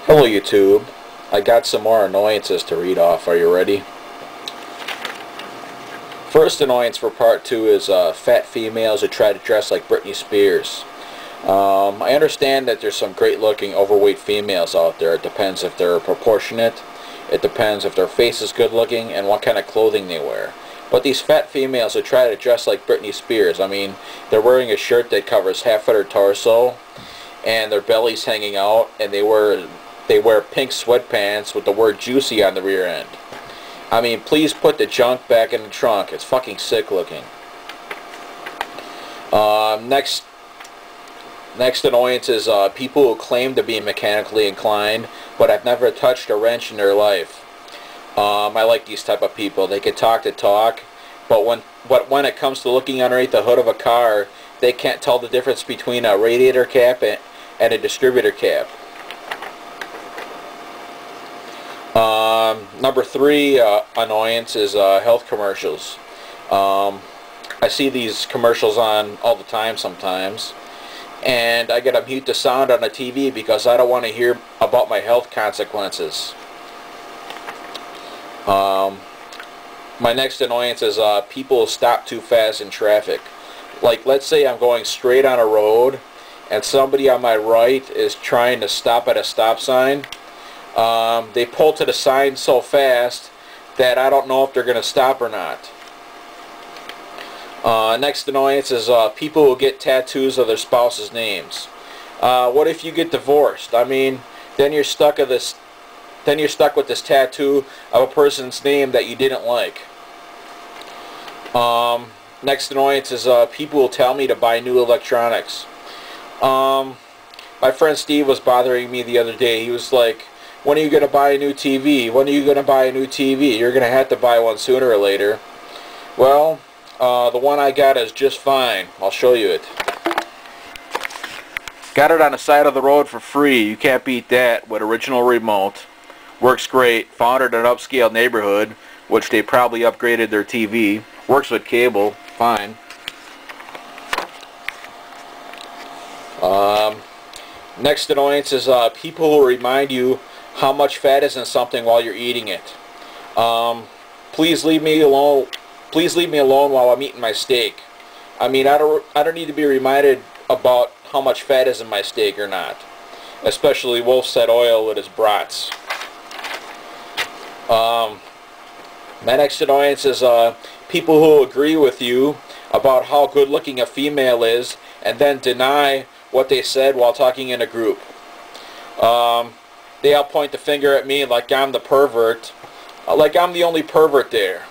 Hello YouTube. I got some more annoyances to read off. Are you ready? First annoyance for part 2 is fat females who try to dress like Britney Spears. I understand that there's some great looking overweight females out there. It depends if they're proportionate. It depends if their face is good looking and what kind of clothing they wear. But these fat females who try to dress like Britney Spears, I mean, they're wearing a shirt that covers half of their torso and their belly's hanging out, and they wear pink sweatpants with the word juicy on the rear end. I mean, please put the junk back in the trunk. It's fucking sick looking. Next annoyance is people who claim to be mechanically inclined but have never touched a wrench in their life. I like these type of people. They can talk the talk, but when it comes to looking underneath the hood of a car, they can't tell the difference between a radiator cap and a distributor cap. Number 3 annoyance is health commercials. I see these commercials on all the time sometimes, and I gotta mute the sound on the TV because I don't want to hear about my health consequences. My next annoyance is people stop too fast in traffic. Like, let's say I'm going straight on a road and somebody on my right is trying to stop at a stop sign. They pull to the sign so fast that I don't know if they're going to stop or not. Next annoyance is people who get tattoos of their spouse's names. What if you get divorced? I mean, then you're stuck with this tattoo of a person's name that you didn't like. Next annoyance is people will tell me to buy new electronics. My friend Steve was bothering me the other day. He was like, when are you going to buy a new TV? When are you going to buy a new TV? You're going to have to buy one sooner or later. Well, the one I got is just fine. I'll show you it. Got it on the side of the road for free. You can't beat that with original remote. Works great. Found it in an upscale neighborhood, which they probably upgraded their TV. Works with cable. Fine. Next annoyance is people who remind you how much fat is in something while you're eating it. Please leave me alone. Please leave me alone while I'm eating my steak. I mean, I don't need to be reminded about how much fat is in my steak or not. Especially Wolf's oil with his brats. My next annoyance is people who agree with you about how good looking a female is and then deny what they said while talking in a group. They all point the finger at me like I'm the pervert, like I'm the only pervert there.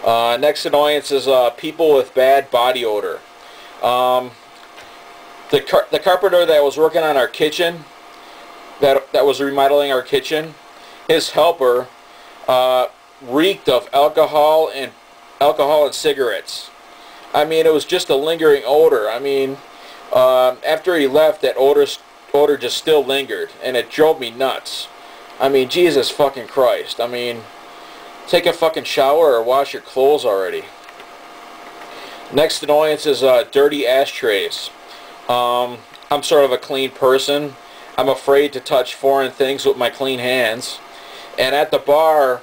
Next annoyance is people with bad body odor. The carpenter that was working on our kitchen, that was remodeling our kitchen, his helper reeked of alcohol and cigarettes. I mean, it was just a lingering odor. I mean, after he left, that odor just still lingered, and it drove me nuts. I mean, Jesus fucking Christ. I mean, take a fucking shower or wash your clothes already. Next annoyance is dirty ashtrays. I'm sort of a clean person. I'm afraid to touch foreign things with my clean hands. And at the bar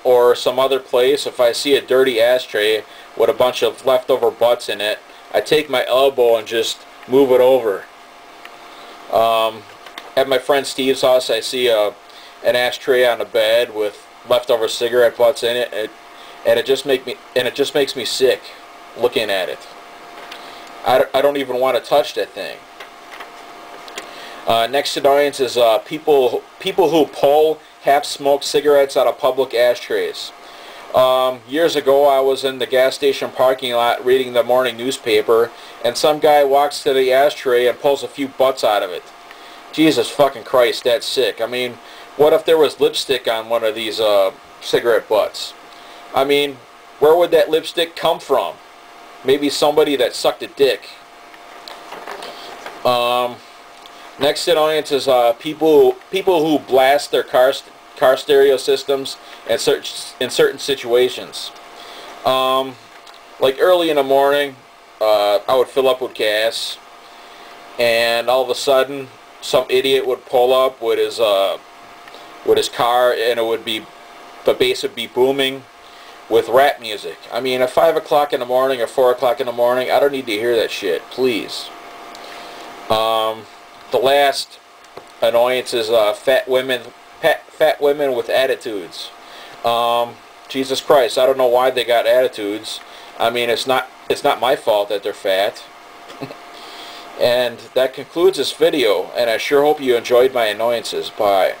or some other place, if I see a dirty ashtray with a bunch of leftover butts in it, I take my elbow and just move it over. At my friend Steve's house, I see an ashtray on the bed with leftover cigarette butts in it, and it just makes me sick looking at it. I don't even want to touch that thing. Next annoyance is people who pull half-smoked cigarettes out of public ashtrays. Years ago, I was in the gas station parking lot reading the morning newspaper, and some guy walks to the ashtray and pulls a few butts out of it. Jesus fucking Christ, that's sick. I mean, what if there was lipstick on one of these cigarette butts? I mean, where would that lipstick come from? Maybe somebody that sucked a dick. Next annoyance is people who blast their car stereo systems in certain situations. Like early in the morning, I would fill up with gas, and all of a sudden some idiot would pull up with his car, and it would be, the bass would be booming with rap music. I mean, at 5 o'clock in the morning or 4 o'clock in the morning, I don't need to hear that shit, please. The last annoyance is fat women with attitudes. Jesus Christ, I don't know why they got attitudes. I mean, it's not my fault that they're fat. And that concludes this video, and I sure hope you enjoyed my annoyances. Bye.